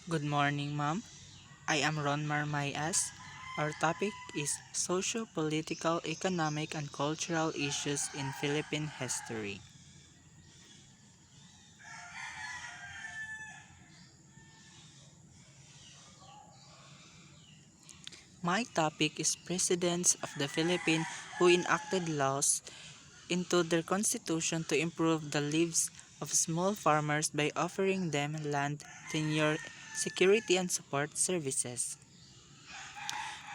Good morning, ma'am. I am Ron Marmayas. Our topic is socio-political, economic, and cultural issues in Philippine history. My topic is presidents of the Philippines who enacted laws into their constitution to improve the lives of small farmers by offering them land, tenure, security, and support services.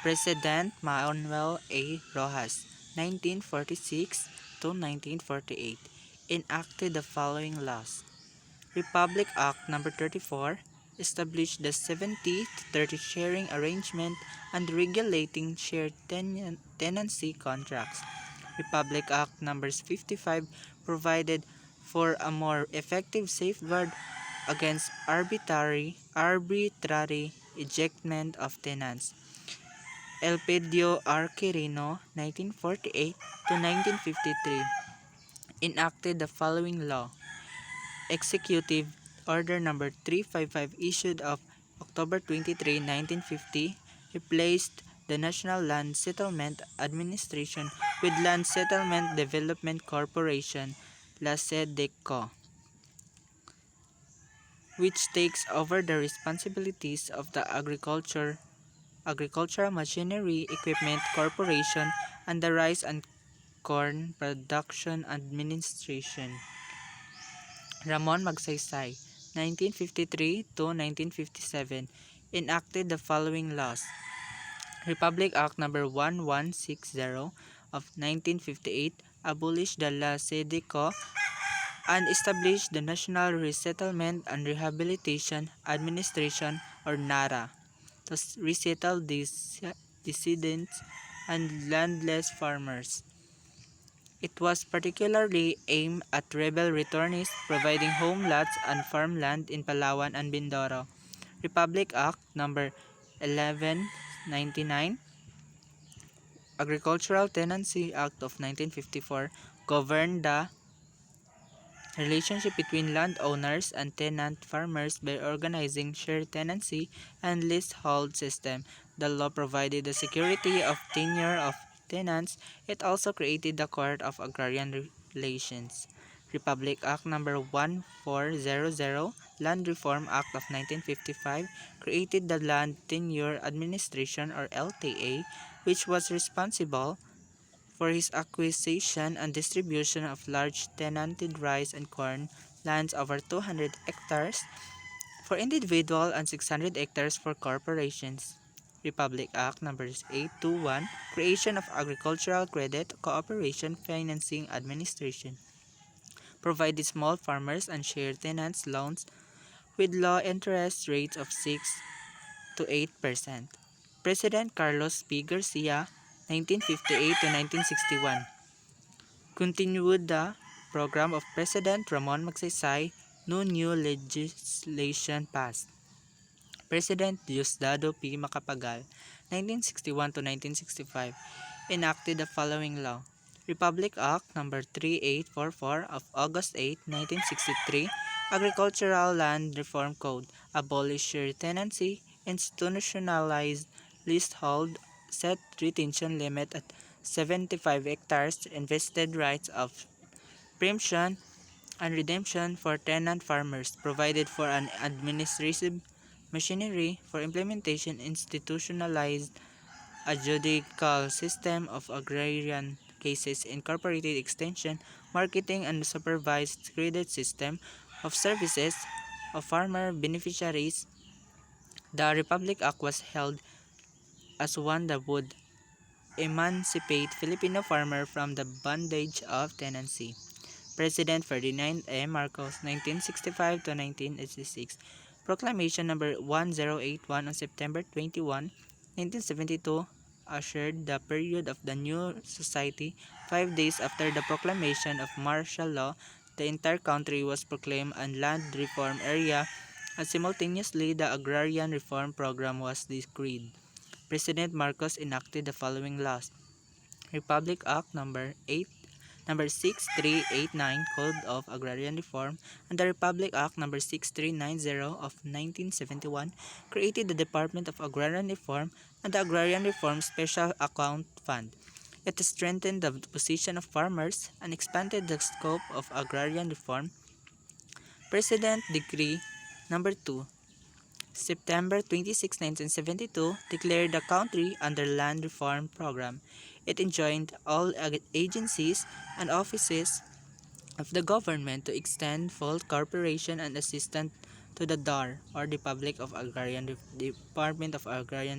President Manuel A. Rojas, 1946 to 1948, enacted the following laws. Republic Act No. 34 established the 70 to 30 sharing arrangement and regulating shared tenancy contracts. Republic Act No. 55 provided for a more effective safeguard against arbitrary ejectment of tenants. Elpidio R. Quirino, 1948 to 1953, enacted the following law. Executive Order Number 355 issued of October 23, 1950, replaced the National Land Settlement Administration with Land Settlement Development Corporation, La SEDECO, which takes over the responsibilities of the Agricultural Machinery Equipment Corporation and the Rice and Corn Production Administration. Ramon Magsaysay, 1953 to 1957, enacted the following laws. Republic Act No. 1160 of 1958 abolished the La Sedeco and established the National Resettlement and Rehabilitation Administration or NARA to resettle dissidents and landless farmers. It was particularly aimed at rebel returnees, providing home lots and farmland in Palawan and Mindoro. Republic Act No. 1199, Agricultural Tenancy Act of 1954, governed the relationship between landowners and tenant farmers by organizing shared tenancy and leasehold system. The law provided the security of tenure of tenants. It also created the Court of Agrarian Relations. Republic Act No. 1400, Land Reform Act of 1955, created the Land Tenure Administration or LTA, which was responsible for his acquisition and distribution of large tenanted rice and corn lands over 200 hectares for individual and 600 hectares for corporations. Republic Act No. 821, Creation of Agricultural Credit Cooperation Financing Administration, provided small farmers and shared tenants loans with low interest rates of 6 to 8%. President Carlos P. Garcia, 1958 to 1961, continued the program of President Ramon Magsaysay. No new legislation passed. President Diosdado P. Macapagal, 1961 to 1965, enacted the following law. Republic Act No. 3844 of August 8, 1963, Agricultural Land Reform Code, abolished share tenancy, institutionalized leasehold, set retention limit at 75 hectares, invested rights of preemption and redemption for tenant farmers, provided for an administrative machinery for implementation, institutionalized a judicial system of agrarian cases, incorporated extension, marketing, and supervised credit system of services of farmer beneficiaries. The Republic Act was held as one that would emancipate Filipino farmer from the bondage of tenancy. President Ferdinand A. Marcos, 1965 to 1986. Proclamation number 1081 on September 21, 1972 ushered the period of the new society. 5 days after the proclamation of martial law, the entire country was proclaimed a land reform area, and simultaneously the agrarian reform program was decreed. President Marcos enacted the following laws. Republic Act No. number 6389 Code of Agrarian Reform and the Republic Act number 6390 of 1971 created the Department of Agrarian Reform and the Agrarian Reform Special Account Fund. It strengthened the position of farmers and expanded the scope of agrarian reform. President Decree number 2, September 26, 1972, declared the country under Land Reform Program. It enjoined all agencies and offices of the government to extend full cooperation and assistance to the DAR, or Department of Agrarian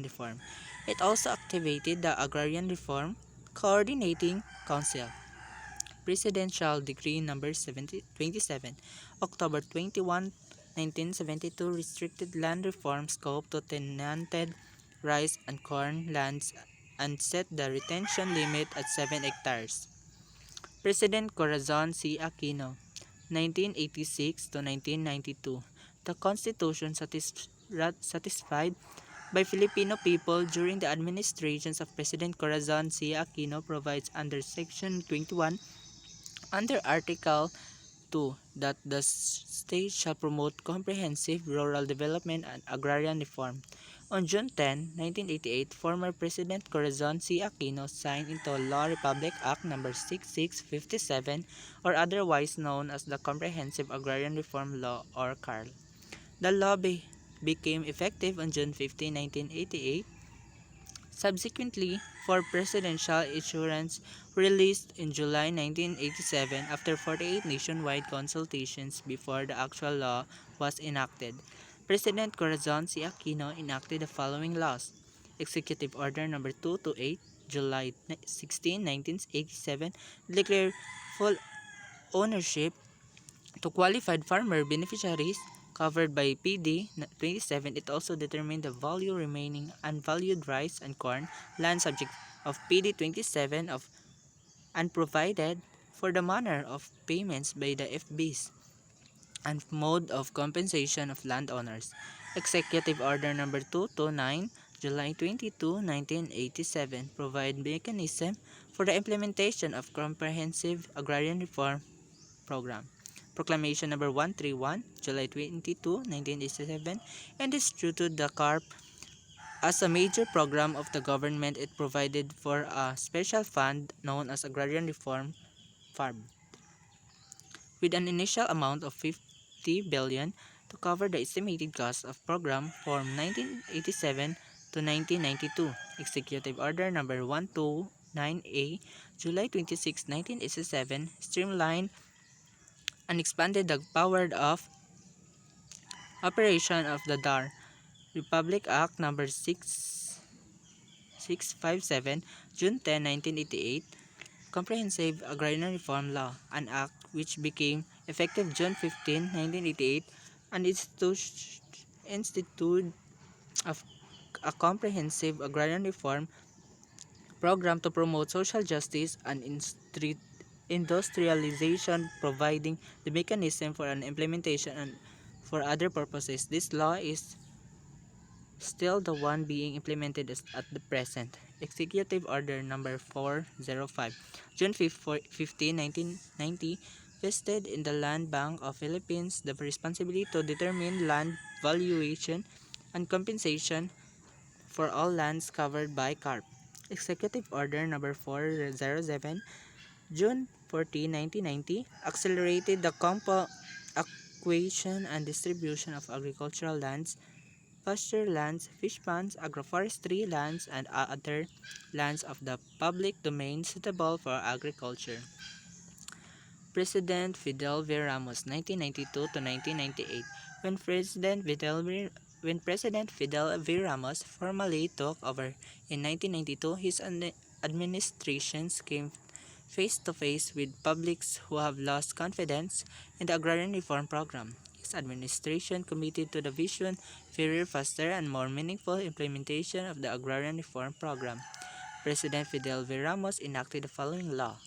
Reform. It also activated the Agrarian Reform Coordinating Council. Presidential Decree number 27, October 21, 1972 restricted land reform scope to tenanted rice and corn lands and set the retention limit at 7 hectares. President Corazon C. Aquino, 1986 to 1992. The Constitution satisfied by Filipino people during the administrations of President Corazon C. Aquino provides under Section 21 under Article 2 that the state shall promote comprehensive rural development and agrarian reform. On June 10, 1988, former President Corazon C. Aquino signed into law Republic Act No. 6657 or otherwise known as the Comprehensive Agrarian Reform Law or CARL. The law became effective on June 15, 1988. Subsequently, four presidential issuances released in July 1987 after 48 nationwide consultations before the actual law was enacted. President Corazon C. Aquino enacted the following laws. Executive Order No. 228, July 16, 1987, declared full ownership to qualified farmer beneficiaries covered by PD 27. It also determined the value remaining unvalued rice and corn land subject of PD 27 of and provided for the manner of payments by the FBs and mode of compensation of landowners. Executive Order Number 229, July 22, 1987, provide mechanism for the implementation of comprehensive agrarian reform program. Proclamation number 131, July 22, 1987, and instituted the CARP as a major program of the government. It provided for a special fund known as Agrarian Reform Fund with an initial amount of 50 billion to cover the estimated cost of program from 1987 to 1992. Executive Order number 129A, July 26, 1987, streamlined and expanded the power of operation of the DAR. Republic Act No. 6657, June 10, 1988, Comprehensive Agrarian Reform Law, an act which became effective June 15, 1988, and institute of a comprehensive agrarian reform program to promote social justice and industrialization, providing the mechanism for an implementation and for other purposes. This law is still the one being implemented at the present. Executive Order Number 405, June 15, 1990, vested in the Land Bank of Philippines the responsibility to determine land valuation and compensation for all lands covered by CARP. Executive Order Number 407, June 14, 1990, accelerated the acquisition and distribution of agricultural lands, pasture lands, fish ponds, agroforestry lands, and other lands of the public domain suitable for agriculture. President Fidel V. Ramos, 1992 to 1998. When President Fidel V. Ramos formally took over in 1992, his administrations came face to face with publics who have lost confidence in the agrarian reform program. His administration committed to the vision, fairer, faster, and more meaningful implementation of the agrarian reform program. President Fidel V. Ramos enacted the following laws.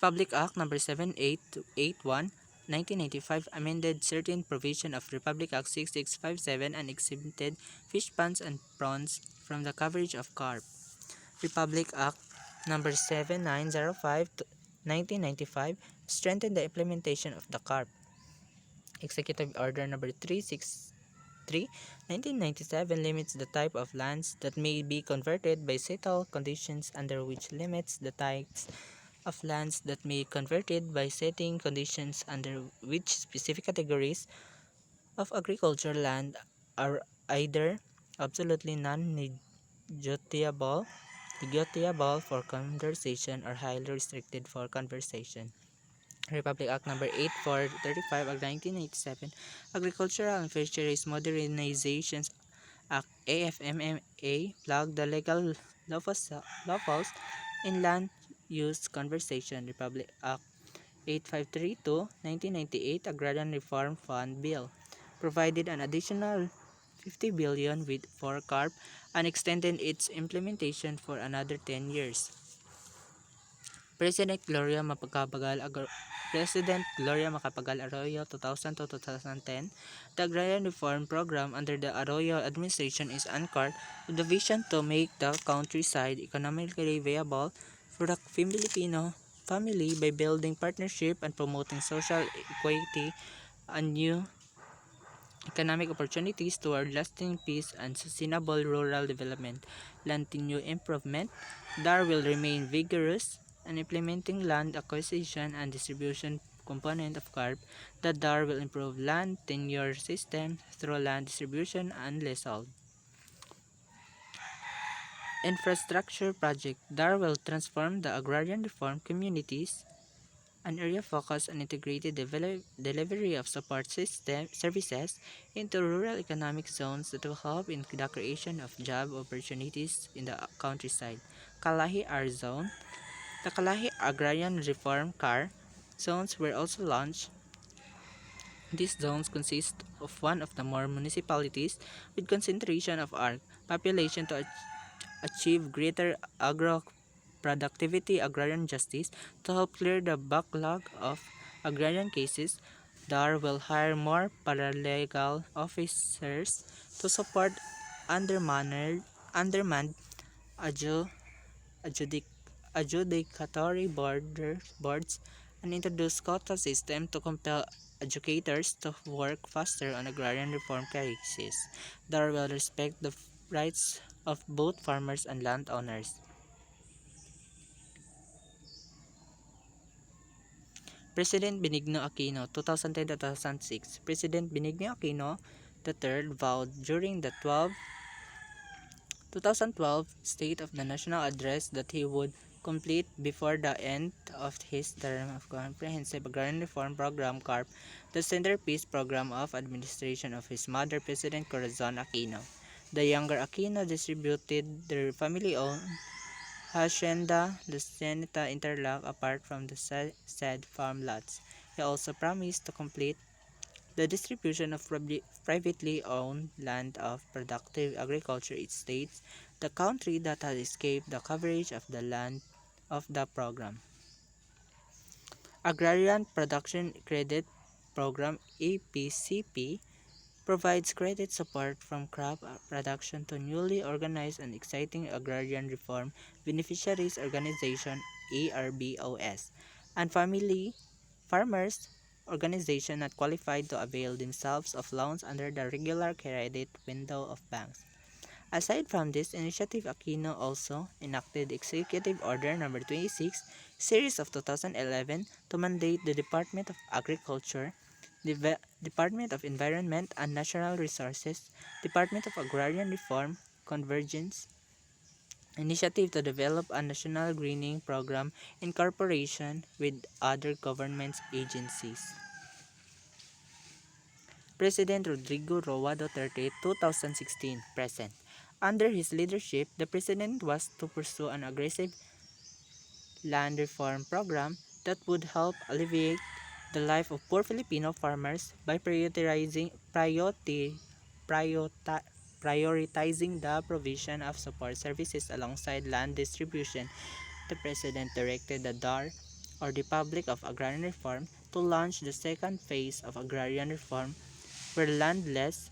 Republic Act No. 7881, 1995 amended certain provision of Republic Act 6657 and exempted fish ponds and prawns from the coverage of CARP. Republic Act Number 7905 to 1995 strengthened the implementation of the CARP. Executive Order number 363, 1997 limits the type of lands that may be converted by settled conditions under which limits the types of lands that may be converted by setting conditions under which specific categories of agricultural land are either absolutely non-negotiable negotiable for conversation or highly restricted for conversation. Republic Act number 8435 of 1987, Agricultural and Fisheries Modernizations Act AFMMA plugged the legal loopholes in land use conversation. Republic Act 8532 1998 Agrarian Reform Fund Bill provided an additional 50 billion with for CARP and extended its implementation for another 10 years. President Gloria Macapagal President Gloria Macapagal Arroyo 2000 to 2010, the Agrarian Reform Program under the Arroyo administration is anchored with the vision to make the countryside economically viable for the Filipino family by building partnership and promoting social equity and new economic opportunities toward lasting peace and sustainable rural development. Land tenure improvement, DAR will remain vigorous in implementing land acquisition and distribution component of CARP. The DAR will improve land tenure system through land distribution and leasehold. Infrastructure project, DAR will transform the agrarian reform communities. An area focused on integrated delivery of support system services into rural economic zones that will help in the creation of job opportunities in the countryside. Kalahi R Zone. The Kalahi Agrarian Reform CAR zones were also launched. These zones consist of one of the more municipalities with concentration of ARC population to achieve greater agro productivity, agrarian justice. To help clear the backlog of agrarian cases, DAR will hire more paralegal officers to support undermanned adju- adjudic- adjudicatory boards and introduce quota system to compel educators to work faster on agrarian reform cases. DAR will respect the rights of both farmers and landowners. President Benigno Aquino, 2010 to 2006. President Benigno Aquino III vowed during the 2012 State of the National Address that he would complete before the end of his term of Comprehensive Agrarian Reform Program CARP, the centerpiece program of administration of his mother, President Corazon Aquino. The younger Aquino distributed their family-owned Hacienda Lucenita Interlock apart from the said farm lots. He also promised to complete the distribution of privately owned land of productive agriculture states, the country that has escaped the coverage of the land of the program. Agrarian Production Credit Program APCP provides credit support from crop production to newly organized and exciting agrarian reform beneficiaries organization ARBOS and family farmers organization not qualified to avail themselves of loans under the regular credit window of banks. Aside from this initiative, Aquino also enacted Executive Order Number 26, Series of 2011 to mandate the Department of Agriculture, Department of Environment and Natural Resources, Department of Agrarian Reform, Convergence, initiative to develop a national greening program in cooperation with other government agencies. President Rodrigo Roa Duterte 2016 present. Under his leadership, the president was to pursue an aggressive land reform program that would help alleviate the life of poor Filipino farmers by priorita- prioritizing the provision of support services alongside land distribution. The president directed the DAR, or the Republic of Agrarian Reform, to launch the second phase of agrarian reform where landless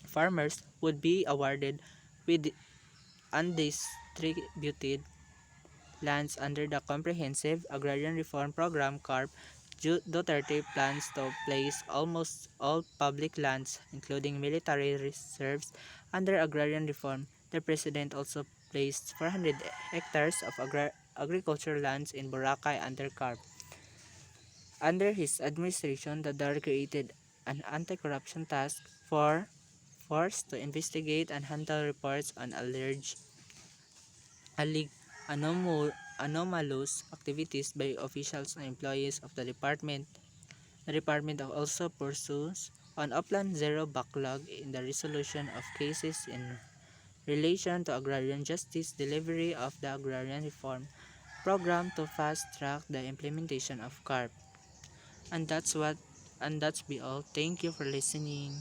farmers would be awarded with undistributed lands under the Comprehensive Agrarian Reform Program (CARP, Duterte plans to place almost all public lands, including military reserves, under agrarian reform. The president also placed 400 hectares of agricultural lands in Boracay under CARP. Under his administration, the DAR created an anti-corruption task force to investigate and handle reports on alleged anomalous activities by officials and employees of the department. The department also pursues an Upland Zero backlog in the resolution of cases in relation to agrarian justice delivery of the agrarian reform program to fast-track the implementation of CARP. And that's be all. Thank you for listening.